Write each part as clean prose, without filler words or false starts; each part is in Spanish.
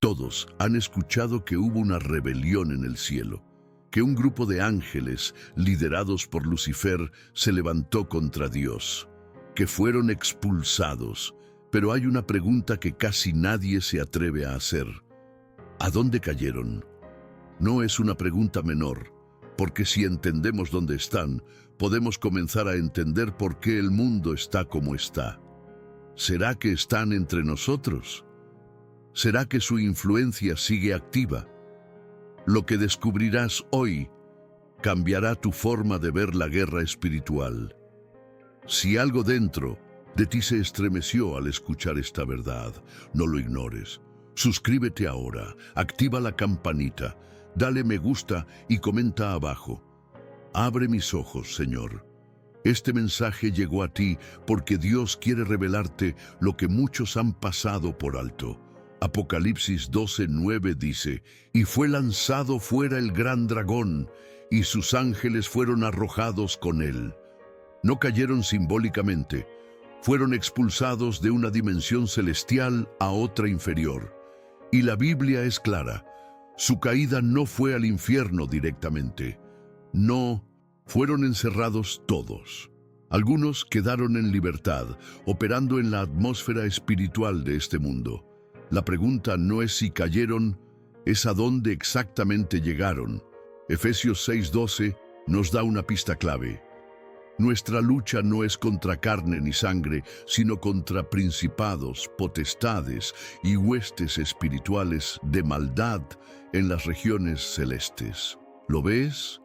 Todos han escuchado que hubo una rebelión en el cielo, que un grupo de ángeles, liderados por Lucifer, se levantó contra Dios, que fueron expulsados. Pero hay una pregunta que casi nadie se atreve a hacer. ¿A dónde cayeron? No es una pregunta menor, porque si entendemos dónde están, podemos comenzar a entender por qué el mundo está como está. ¿Será que están entre nosotros? ¿Será que su influencia sigue activa? Lo que descubrirás hoy cambiará tu forma de ver la guerra espiritual. Si algo dentro de ti se estremeció al escuchar esta verdad, no lo ignores. Suscríbete ahora, activa la campanita, dale me gusta y comenta abajo. Abre mis ojos, Señor. Este mensaje llegó a ti porque Dios quiere revelarte lo que muchos han pasado por alto. Apocalipsis 12:9 dice, «Y fue lanzado fuera el gran dragón, y sus ángeles fueron arrojados con él». No cayeron simbólicamente, fueron expulsados de una dimensión celestial a otra inferior. Y la Biblia es clara, su caída no fue al infierno directamente. No, fueron encerrados todos. Algunos quedaron en libertad, operando en la atmósfera espiritual de este mundo. La pregunta no es si cayeron, es a dónde exactamente llegaron. Efesios 6:12 nos da una pista clave. Nuestra lucha no es contra carne ni sangre, sino contra principados, potestades y huestes espirituales de maldad en las regiones celestes. ¿Lo ves?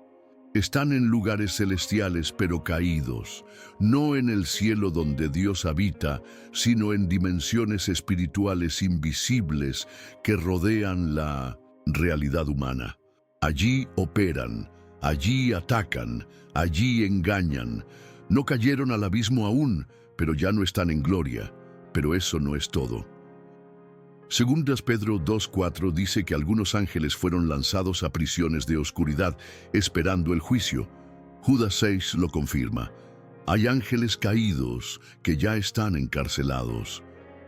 Están en lugares celestiales pero caídos, no en el cielo donde Dios habita, sino en dimensiones espirituales invisibles que rodean la realidad humana. Allí operan, allí atacan, allí engañan. No cayeron al abismo aún, pero ya no están en gloria. Pero eso no es todo. Segundas Pedro 2:4 dice que algunos ángeles fueron lanzados a prisiones de oscuridad, esperando el juicio. Judas 6 lo confirma. Hay ángeles caídos que ya están encarcelados,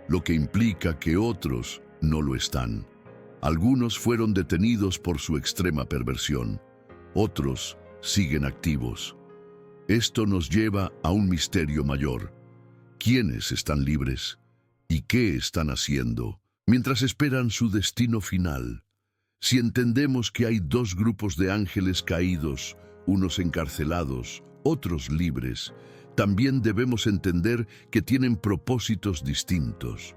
lo que implica que otros no lo están. Algunos fueron detenidos por su extrema perversión. Otros siguen activos. Esto nos lleva a un misterio mayor. ¿Quiénes están libres? ¿Y qué están haciendo mientras esperan su destino final? Si entendemos que hay dos grupos de ángeles caídos, unos encarcelados, otros libres, también debemos entender que tienen propósitos distintos.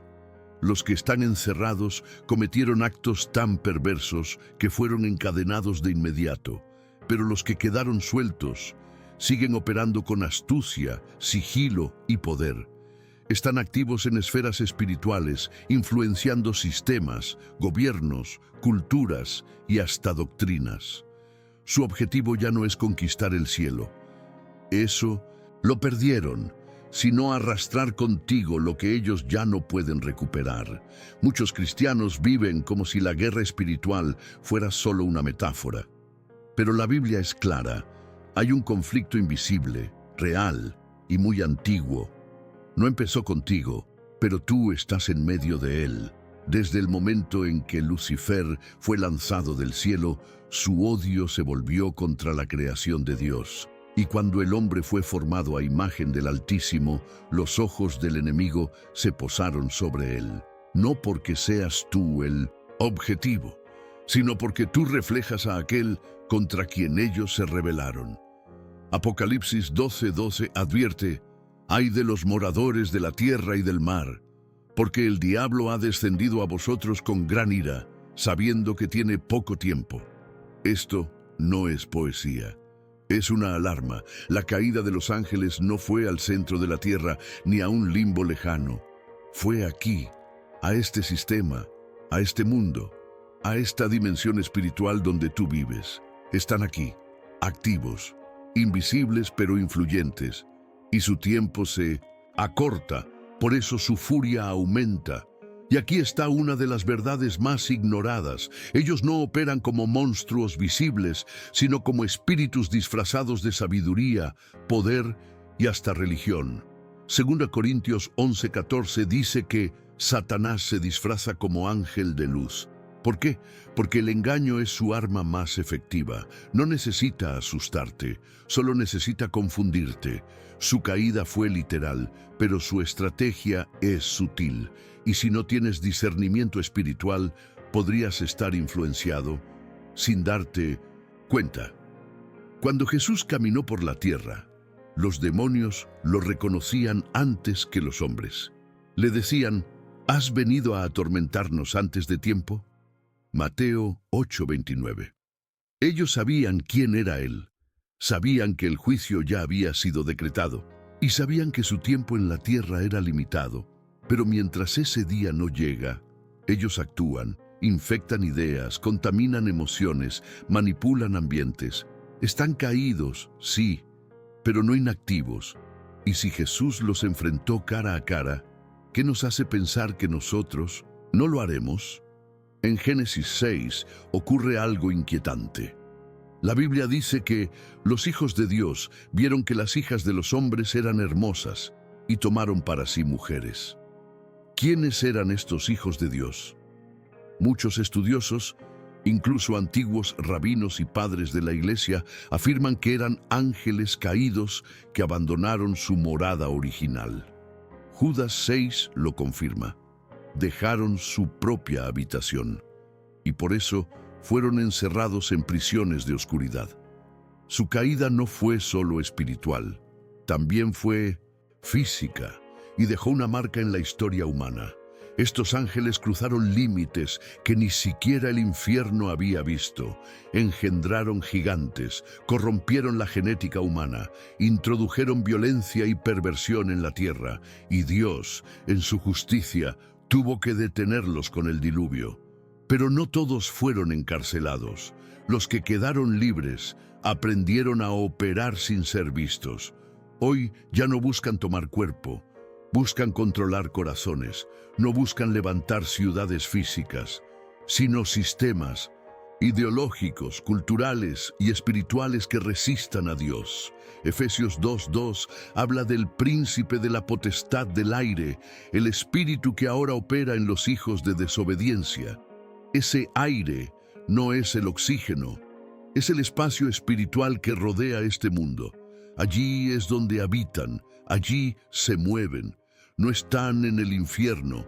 Los que están encerrados cometieron actos tan perversos que fueron encadenados de inmediato, pero los que quedaron sueltos siguen operando con astucia, sigilo y poder. Están activos en esferas espirituales, influenciando sistemas, gobiernos, culturas y hasta doctrinas. Su objetivo ya no es conquistar el cielo. Eso lo perdieron, sino arrastrar contigo lo que ellos ya no pueden recuperar. Muchos cristianos viven como si la guerra espiritual fuera solo una metáfora. Pero la Biblia es clara. Hay un conflicto invisible, real y muy antiguo. No empezó contigo, pero tú estás en medio de él. Desde el momento en que Lucifer fue lanzado del cielo, su odio se volvió contra la creación de Dios. Y cuando el hombre fue formado a imagen del Altísimo, los ojos del enemigo se posaron sobre él. No porque seas tú el objetivo, sino porque tú reflejas a aquel contra quien ellos se rebelaron. Apocalipsis 12:12 advierte: «Ay de los moradores de la tierra y del mar, porque el diablo ha descendido a vosotros con gran ira, sabiendo que tiene poco tiempo». Esto no es poesía. Es una alarma. La caída de los ángeles no fue al centro de la tierra ni a un limbo lejano. Fue aquí, a este sistema, a este mundo, a esta dimensión espiritual donde tú vives. Están aquí, activos, invisibles pero influyentes, y su tiempo se acorta, por eso su furia aumenta. Y aquí está una de las verdades más ignoradas. Ellos no operan como monstruos visibles, sino como espíritus disfrazados de sabiduría, poder y hasta religión. 2 Corintios 11:14 dice que Satanás se disfraza como ángel de luz. ¿Por qué? Porque el engaño es su arma más efectiva. No necesita asustarte, solo necesita confundirte. Su caída fue literal, pero su estrategia es sutil. Y si no tienes discernimiento espiritual, podrías estar influenciado sin darte cuenta. Cuando Jesús caminó por la tierra, los demonios lo reconocían antes que los hombres. Le decían, ¿has venido a atormentarnos antes de tiempo? Mateo 8:29. Ellos sabían quién era Él, sabían que el juicio ya había sido decretado y sabían que su tiempo en la tierra era limitado. Pero mientras ese día no llega, ellos actúan, infectan ideas, contaminan emociones, manipulan ambientes. Están caídos, sí, pero no inactivos. Y si Jesús los enfrentó cara a cara, ¿qué nos hace pensar que nosotros no lo haremos? En Génesis 6 ocurre algo inquietante. La Biblia dice que los hijos de Dios vieron que las hijas de los hombres eran hermosas y tomaron para sí mujeres. ¿Quiénes eran estos hijos de Dios? Muchos estudiosos, incluso antiguos rabinos y padres de la iglesia, afirman que eran ángeles caídos que abandonaron su morada original. Judas 6 lo confirma. Dejaron su propia habitación y por eso fueron encerrados en prisiones de oscuridad. Su caída no fue solo espiritual, también fue física y dejó una marca en la historia humana. Estos ángeles cruzaron límites que ni siquiera el infierno había visto, engendraron gigantes, corrompieron la genética humana, introdujeron violencia y perversión en la tierra, y Dios, en su justicia, tuvo que detenerlos con el diluvio. Pero no todos fueron encarcelados. Los que quedaron libres aprendieron a operar sin ser vistos. Hoy ya no buscan tomar cuerpo, buscan controlar corazones, no buscan levantar ciudades físicas, sino sistemas ideológicos, culturales y espirituales que resistan a Dios. Efesios 2:2 habla del príncipe de la potestad del aire, el espíritu que ahora opera en los hijos de desobediencia. Ese aire no es el oxígeno, es el espacio espiritual que rodea este mundo. Allí es donde habitan, allí se mueven. No están en el infierno,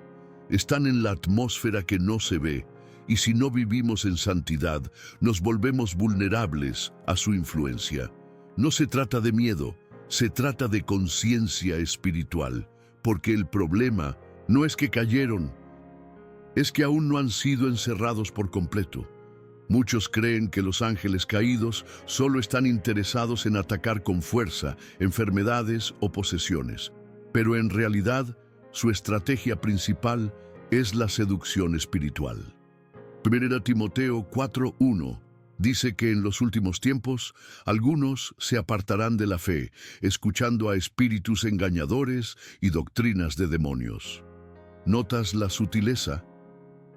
están en la atmósfera que no se ve. Y si no vivimos en santidad, nos volvemos vulnerables a su influencia. No se trata de miedo, se trata de conciencia espiritual, porque el problema no es que cayeron, es que aún no han sido encerrados por completo. Muchos creen que los ángeles caídos solo están interesados en atacar con fuerza enfermedades o posesiones, pero en realidad su estrategia principal es la seducción espiritual. 1 Timoteo 4:1 dice que en los últimos tiempos algunos se apartarán de la fe, escuchando a espíritus engañadores y doctrinas de demonios. ¿Notas la sutileza?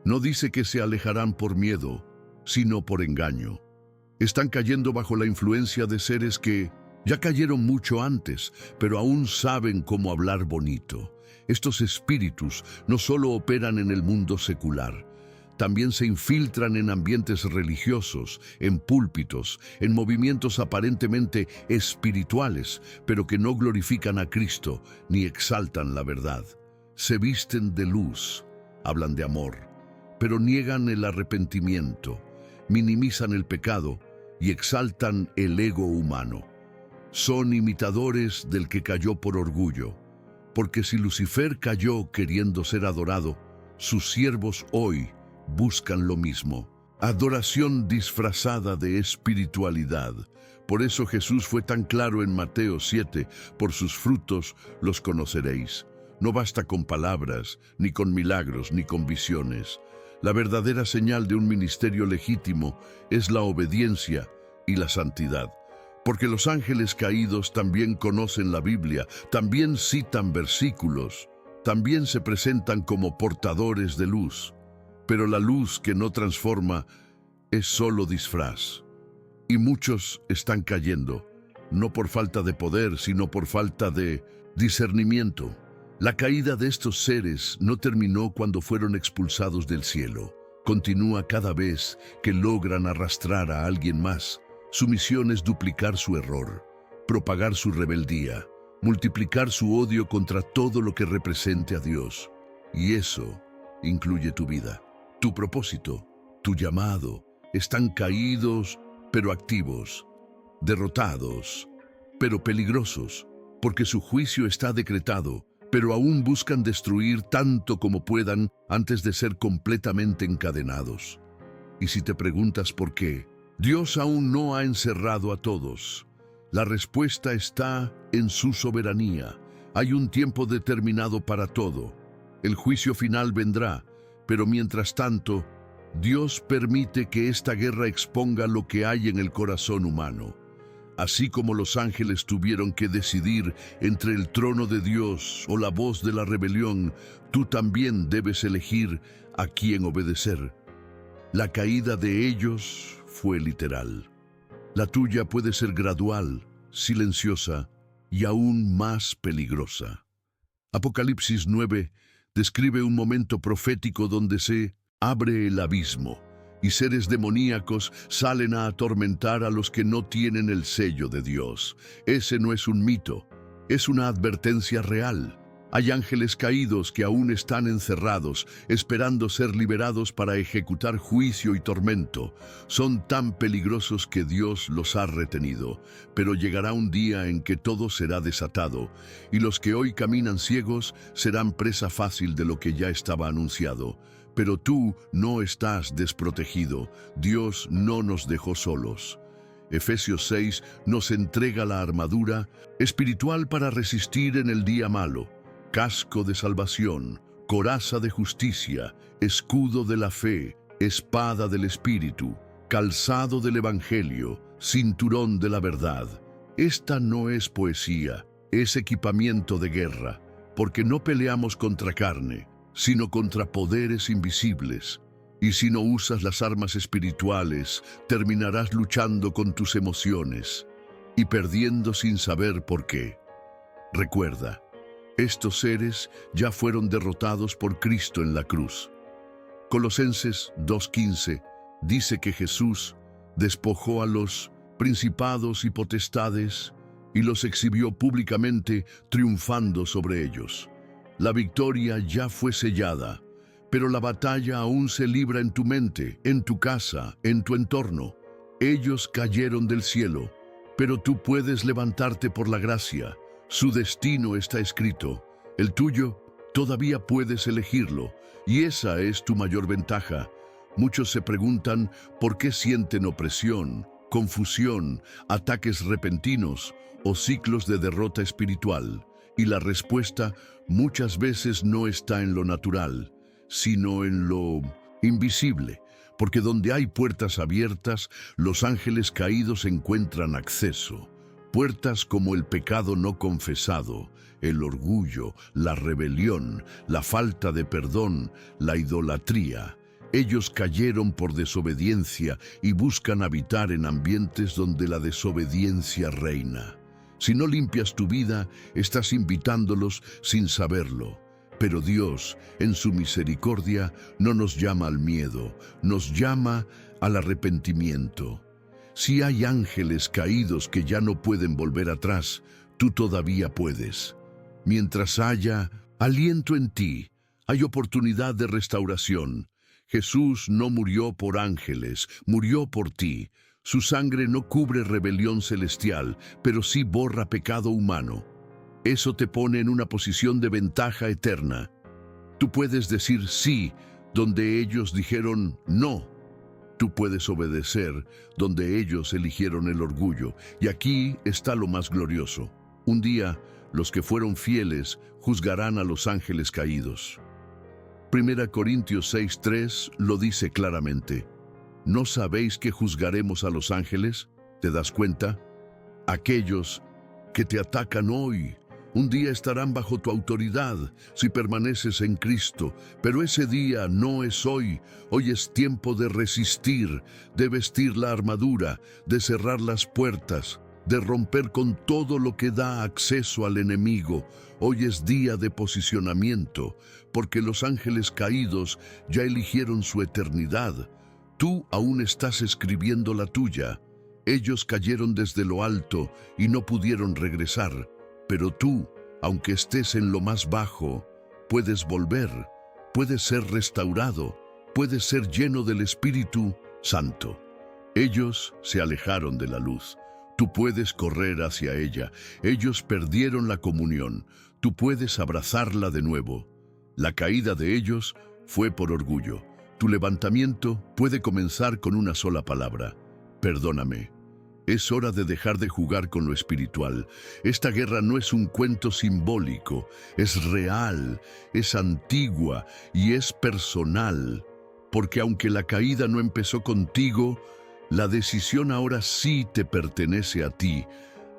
No dice que se alejarán por miedo, sino por engaño. Están cayendo bajo la influencia de seres que ya cayeron mucho antes, pero aún saben cómo hablar bonito. Estos espíritus no solo operan en el mundo secular, también se infiltran en ambientes religiosos, en púlpitos, en movimientos aparentemente espirituales, pero que no glorifican a Cristo ni exaltan la verdad. Se visten de luz, hablan de amor, pero niegan el arrepentimiento, minimizan el pecado y exaltan el ego humano. Son imitadores del que cayó por orgullo, porque si Lucifer cayó queriendo ser adorado, sus siervos hoy buscan lo mismo, adoración disfrazada de espiritualidad. Por eso Jesús fue tan claro en Mateo 7, por sus frutos los conoceréis. No basta con palabras, ni con milagros, ni con visiones. La verdadera señal de un ministerio legítimo es la obediencia y la santidad. Porque los ángeles caídos también conocen la Biblia, también citan versículos, también se presentan como portadores de luz. Pero la luz que no transforma es solo disfraz. Y muchos están cayendo, no por falta de poder, sino por falta de discernimiento. La caída de estos seres no terminó cuando fueron expulsados del cielo. Continúa cada vez que logran arrastrar a alguien más. Su misión es duplicar su error, propagar su rebeldía, multiplicar su odio contra todo lo que represente a Dios. Y eso incluye tu vida, tu propósito, tu llamado. Están caídos, pero activos, derrotados, pero peligrosos, porque su juicio está decretado, pero aún buscan destruir tanto como puedan antes de ser completamente encadenados. Y si te preguntas por qué, Dios aún no ha encerrado a todos. La respuesta está en su soberanía. Hay un tiempo determinado para todo. El juicio final vendrá, pero mientras tanto, Dios permite que esta guerra exponga lo que hay en el corazón humano. Así como los ángeles tuvieron que decidir entre el trono de Dios o la voz de la rebelión, tú también debes elegir a quién obedecer. La caída de ellos fue literal. La tuya puede ser gradual, silenciosa y aún más peligrosa. Apocalipsis 9 describe un momento profético donde se abre el abismo y seres demoníacos salen a atormentar a los que no tienen el sello de Dios. Ese no es un mito, es una advertencia real. Hay ángeles caídos que aún están encerrados, esperando ser liberados para ejecutar juicio y tormento. Son tan peligrosos que Dios los ha retenido, pero llegará un día en que todo será desatado, y los que hoy caminan ciegos serán presa fácil de lo que ya estaba anunciado. Pero tú no estás desprotegido. Dios no nos dejó solos. Efesios 6 nos entrega la armadura espiritual para resistir en el día malo, casco de salvación, coraza de justicia, escudo de la fe, espada del Espíritu, calzado del Evangelio, cinturón de la verdad. Esta no es poesía, es equipamiento de guerra, porque no peleamos contra carne, sino contra poderes invisibles. Y si no usas las armas espirituales, terminarás luchando con tus emociones y perdiendo sin saber por qué. Recuerda, estos seres ya fueron derrotados por Cristo en la cruz. Colosenses 2:15 dice que Jesús despojó a los principados y potestades y los exhibió públicamente, triunfando sobre ellos. La victoria ya fue sellada, pero la batalla aún se libra en tu mente, en tu casa, en tu entorno. Ellos cayeron del cielo, pero tú puedes levantarte por la gracia. Su destino está escrito. El tuyo todavía puedes elegirlo, y esa es tu mayor ventaja. Muchos se preguntan por qué sienten opresión, confusión, ataques repentinos o ciclos de derrota espiritual. Y la respuesta muchas veces no está en lo natural, sino en lo invisible, porque donde hay puertas abiertas, los ángeles caídos encuentran acceso. Puertas como el pecado no confesado, el orgullo, la rebelión, la falta de perdón, la idolatría. Ellos cayeron por desobediencia y buscan habitar en ambientes donde la desobediencia reina. Si no limpias tu vida, estás invitándolos sin saberlo. Pero Dios, en su misericordia, no nos llama al miedo, nos llama al arrepentimiento. Si hay ángeles caídos que ya no pueden volver atrás, tú todavía puedes. Mientras haya aliento en ti, hay oportunidad de restauración. Jesús no murió por ángeles, murió por ti. Su sangre no cubre rebelión celestial, pero sí borra pecado humano. Eso te pone en una posición de ventaja eterna. Tú puedes decir sí, donde ellos dijeron no. Tú puedes obedecer, donde ellos eligieron el orgullo. Y aquí está lo más glorioso. Un día, los que fueron fieles juzgarán a los ángeles caídos. 1 Corintios 6:3 lo dice claramente. ¿No sabéis que juzgaremos a los ángeles? ¿Te das cuenta? Aquellos que te atacan hoy, un día estarán bajo tu autoridad si permaneces en Cristo, pero ese día no es hoy. Hoy es tiempo de resistir, de vestir la armadura, de cerrar las puertas, de romper con todo lo que da acceso al enemigo. Hoy es día de posicionamiento, porque los ángeles caídos ya eligieron su eternidad. Tú aún estás escribiendo la tuya. Ellos cayeron desde lo alto y no pudieron regresar, pero tú, aunque estés en lo más bajo, puedes volver, puedes ser restaurado, puedes ser lleno del Espíritu Santo. Ellos se alejaron de la luz. Tú puedes correr hacia ella. Ellos perdieron la comunión. Tú puedes abrazarla de nuevo. La caída de ellos fue por orgullo. Tu levantamiento puede comenzar con una sola palabra: perdóname. Es hora de dejar de jugar con lo espiritual. Esta guerra no es un cuento simbólico, es real, es antigua y es personal. Porque aunque la caída no empezó contigo, la decisión ahora sí te pertenece a ti.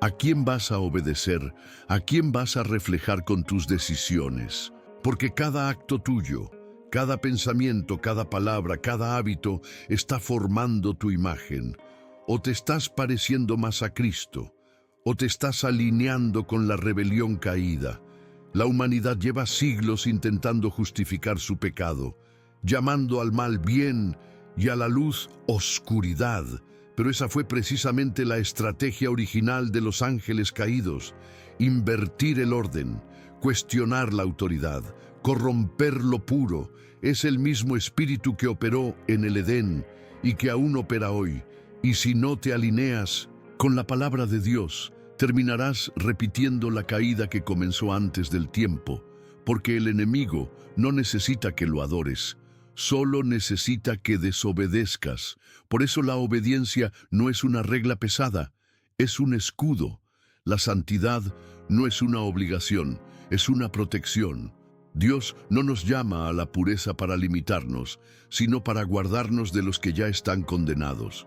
¿A quién vas a obedecer? ¿A quién vas a reflejar con tus decisiones? Porque cada acto tuyo, cada pensamiento, cada palabra, cada hábito está formando tu imagen. O te estás pareciendo más a Cristo, o te estás alineando con la rebelión caída. La humanidad lleva siglos intentando justificar su pecado, llamando al mal bien y a la luz oscuridad. Pero esa fue precisamente la estrategia original de los ángeles caídos: invertir el orden, cuestionar la autoridad, corromper lo puro. Es el mismo espíritu que operó en el Edén y que aún opera hoy. Y si no te alineas con la palabra de Dios, terminarás repitiendo la caída que comenzó antes del tiempo, porque el enemigo no necesita que lo adores, solo necesita que desobedezcas. Por eso la obediencia no es una regla pesada, es un escudo. La santidad no es una obligación, es una protección. Dios no nos llama a la pureza para limitarnos, sino para guardarnos de los que ya están condenados.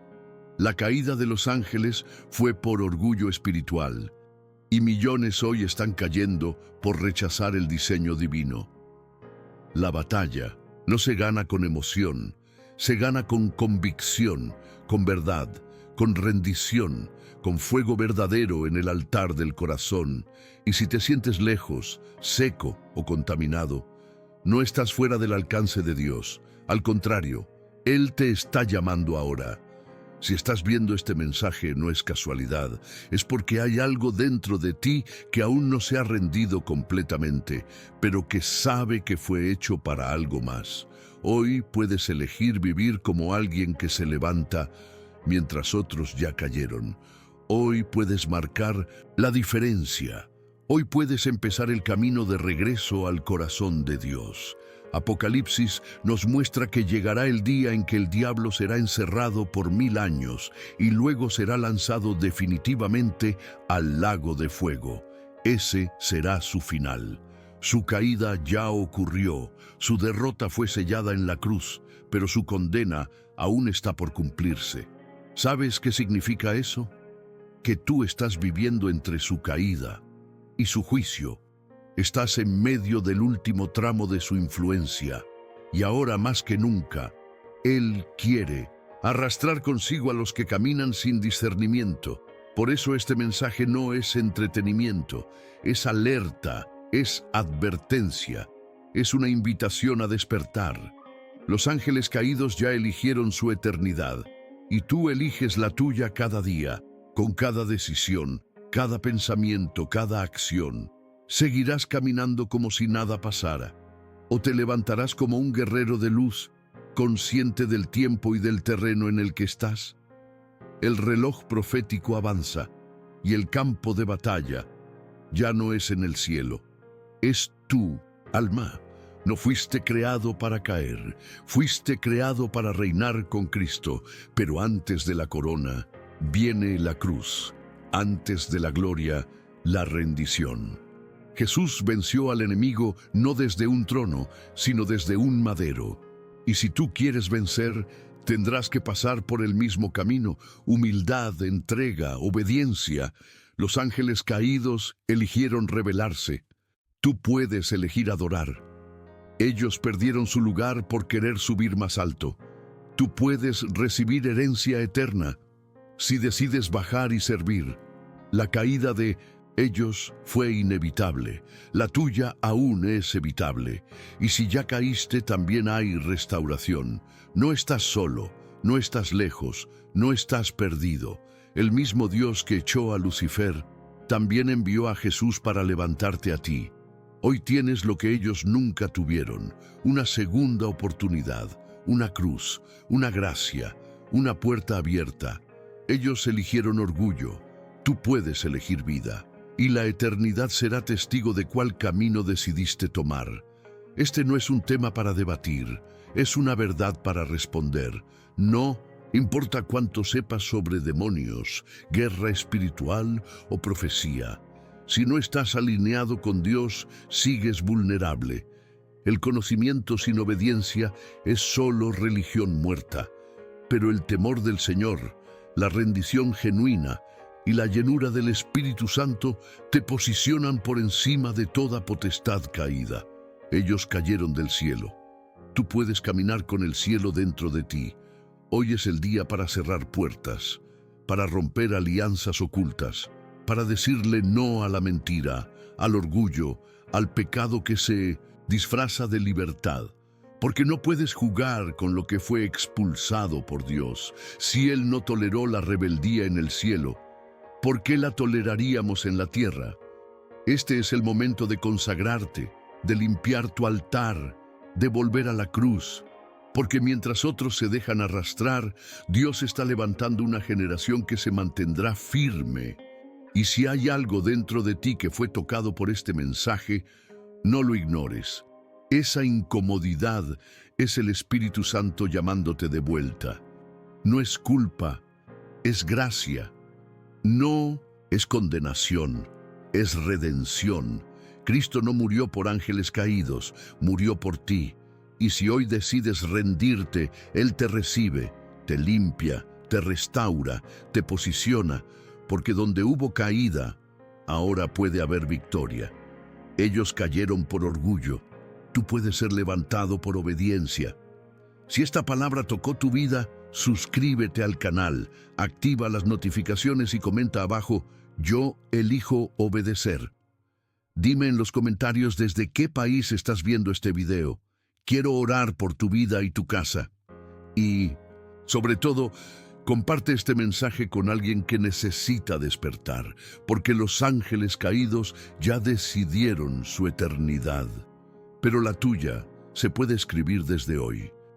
La caída de los ángeles fue por orgullo espiritual, y millones hoy están cayendo por rechazar el diseño divino. La batalla no se gana con emoción, se gana con convicción, con verdad, con rendición, con fuego verdadero en el altar del corazón. Y si te sientes lejos, seco o contaminado, no estás fuera del alcance de Dios. Al contrario, Él te está llamando ahora. Si estás viendo este mensaje, no es casualidad, es porque hay algo dentro de ti que aún no se ha rendido completamente, pero que sabe que fue hecho para algo más. Hoy puedes elegir vivir como alguien que se levanta mientras otros ya cayeron. Hoy puedes marcar la diferencia. Hoy puedes empezar el camino de regreso al corazón de Dios. Apocalipsis nos muestra que llegará el día en que el diablo será encerrado por 1000 años y luego será lanzado definitivamente al lago de fuego. Ese será su final. Su caída ya ocurrió, su derrota fue sellada en la cruz, pero su condena aún está por cumplirse. ¿Sabes qué significa eso? Que tú estás viviendo entre su caída y su juicio. Estás en medio del último tramo de su influencia, y ahora más que nunca, Él quiere arrastrar consigo a los que caminan sin discernimiento. Por eso este mensaje no es entretenimiento, es alerta, es advertencia, es una invitación a despertar. Los ángeles caídos ya eligieron su eternidad, y tú eliges la tuya cada día, con cada decisión, cada pensamiento, cada acción. ¿Seguirás caminando como si nada pasara? ¿O te levantarás como un guerrero de luz, consciente del tiempo y del terreno en el que estás? El reloj profético avanza, y el campo de batalla ya no es en el cielo. Es tú, alma. No fuiste creado para caer, fuiste creado para reinar con Cristo, pero antes de la corona viene la cruz, antes de la gloria, la rendición. Jesús venció al enemigo no desde un trono, sino desde un madero. Y si tú quieres vencer, tendrás que pasar por el mismo camino: humildad, entrega, obediencia. Los ángeles caídos eligieron rebelarse. Tú puedes elegir adorar. Ellos perdieron su lugar por querer subir más alto. Tú puedes recibir herencia eterna si decides bajar y servir. La caída de ellos fue inevitable, la tuya aún es evitable. Y si ya caíste, también hay restauración. No estás solo, no estás lejos, no estás perdido. El mismo Dios que echó a Lucifer, también envió a Jesús para levantarte a ti. Hoy tienes lo que ellos nunca tuvieron, una segunda oportunidad, una cruz, una gracia, una puerta abierta. Ellos eligieron orgullo, tú puedes elegir vida, y la eternidad será testigo de cuál camino decidiste tomar. Este no es un tema para debatir, es una verdad para responder. No importa cuánto sepas sobre demonios, guerra espiritual o profecía. Si no estás alineado con Dios, sigues vulnerable. El conocimiento sin obediencia es solo religión muerta. Pero el temor del Señor, la rendición genuina y la llenura del Espíritu Santo te posicionan por encima de toda potestad caída. Ellos cayeron del cielo. Tú puedes caminar con el cielo dentro de ti. Hoy es el día para cerrar puertas, para romper alianzas ocultas, para decirle no a la mentira, al orgullo, al pecado que se disfraza de libertad. Porque no puedes jugar con lo que fue expulsado por Dios. Si Él no toleró la rebeldía en el cielo, ¿por qué la toleraríamos en la tierra? Este es el momento de consagrarte, de limpiar tu altar, de volver a la cruz. Porque mientras otros se dejan arrastrar, Dios está levantando una generación que se mantendrá firme. Y si hay algo dentro de ti que fue tocado por este mensaje, no lo ignores. Esa incomodidad es el Espíritu Santo llamándote de vuelta. No es culpa, es gracia. No es condenación, es redención. Cristo no murió por ángeles caídos, murió por ti. Y si hoy decides rendirte, Él te recibe, te limpia, te restaura, te posiciona, porque donde hubo caída, ahora puede haber victoria. Ellos cayeron por orgullo. Tú puedes ser levantado por obediencia. Si esta palabra tocó tu vida, suscríbete al canal, activa las notificaciones y comenta abajo, yo elijo obedecer. Dime en los comentarios desde qué país estás viendo este video. Quiero orar por tu vida y tu casa. Y, sobre todo, comparte este mensaje con alguien que necesita despertar, porque los ángeles caídos ya decidieron su eternidad. Pero la tuya se puede escribir desde hoy.